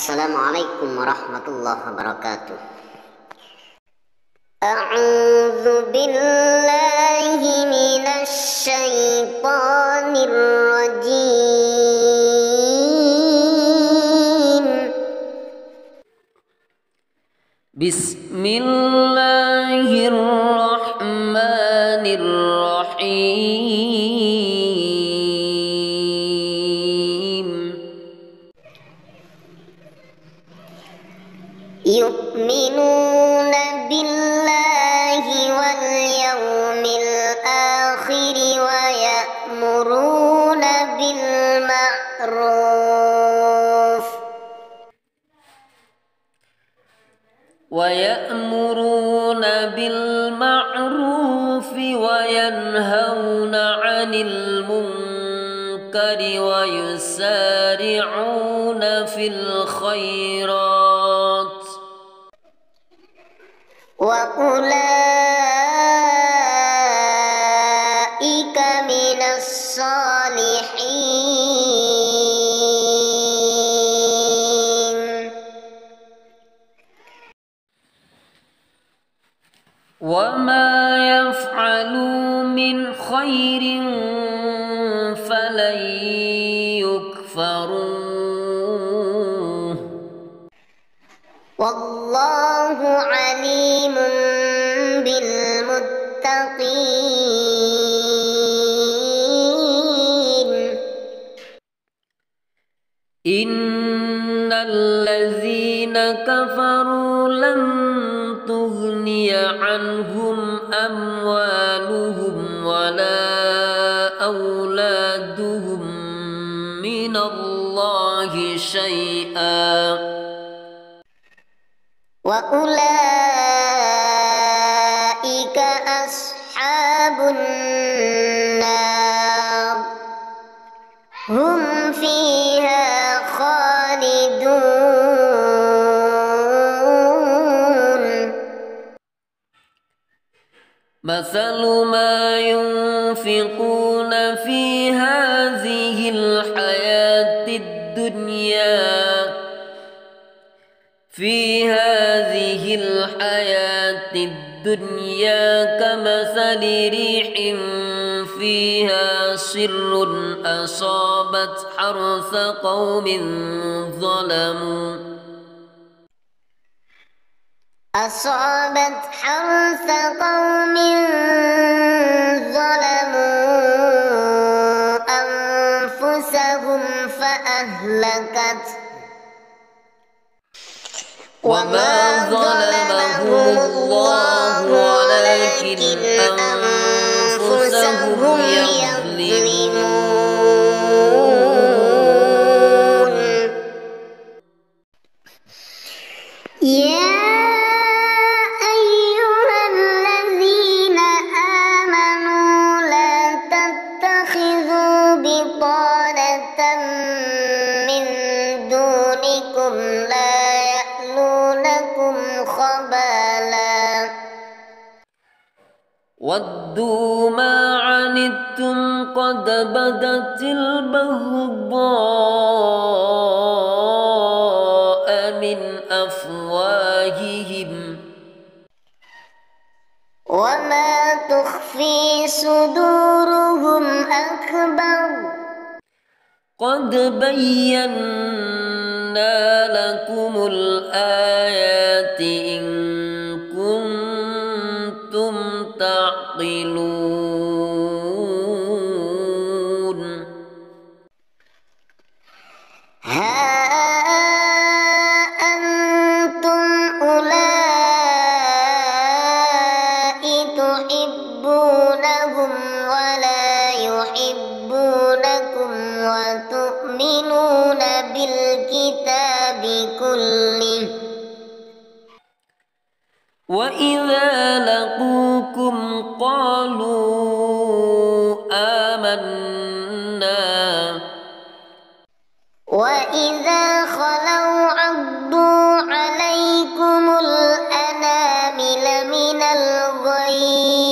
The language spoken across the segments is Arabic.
Assalamualaikum warahmatullahi wabarakatuh. A'udzu billahi minasy syaithanir rajim. Bismillahirrahmanirrahim. Yu'minuna billahi wal yawmil akhir wa ya'muruna bil ma'ruf ويأمرون بالمعروف وينهون عن المنكر ويسارعون في الخيرات وأولئك من الصالحين. وما يفعلوا من خير فلن يكفروه والله عليم بالمتقين. إن الذين كفروا لن تغني عنهم أموالهم ولا أولادهم من الله شيئا وأولئك أصحاب النار هم فيها خالدون. مثل ما ينفقون في هذه الحياة الدنيا كمثل ريح فيها صر أصابت حرث قوم ظلموا أنفسهم فأهلكت وما ظلمهم الله ولكن أنفسهم يظلمون. يا أيها الذين آمنوا لا تتخذوا بطانة من دونكم لا يألونكم خبالا ودوا ما عنتم قد بدت البغضاء من أفواههم وما تخفي صدورهم أكبر قد بينا لكم الآيات إن كنتم تعقلون. ها أنتم أولئك تحبونهم ولا يحبونكم وتؤمنون بالكتاب كله وإذا لقوكم قالوا آمنا وإذا خلوا عضوا عليكم الأنامل من الغيظ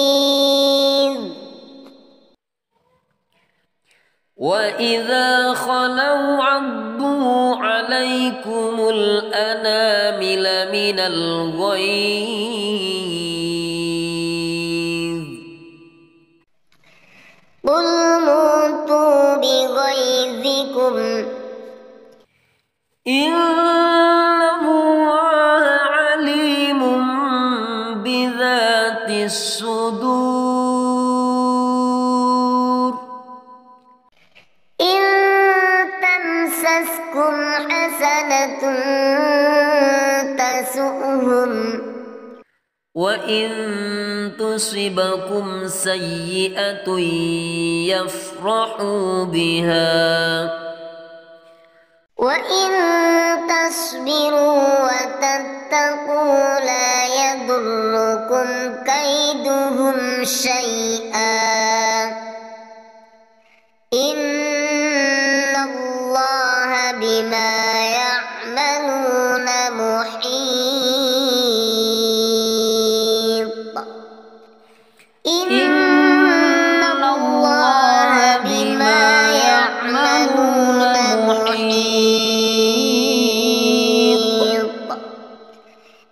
وإذا خلوا عضوا عليكم عليكم الأنامل من الغيظ قل موتوا بغيظكم إن الله عليم بذات الصدور إن تمسسكم حسنة تسؤهم وإن تصبكم سيئة يفرحوا بها وإن تصبروا وتتقوا لا يضركم كيدهم شيئا إن الله بما يعملون محيط إن الله بما يعملون محيط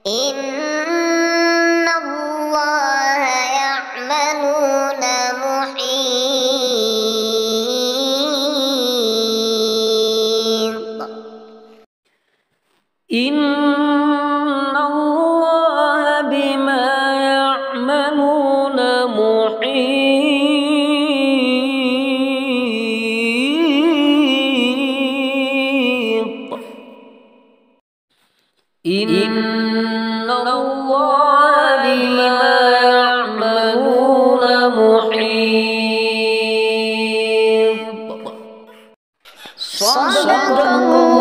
إن الله يعملون محيط إن الله بما يعملون محيط إن الله بما يعملون محيط صدق الله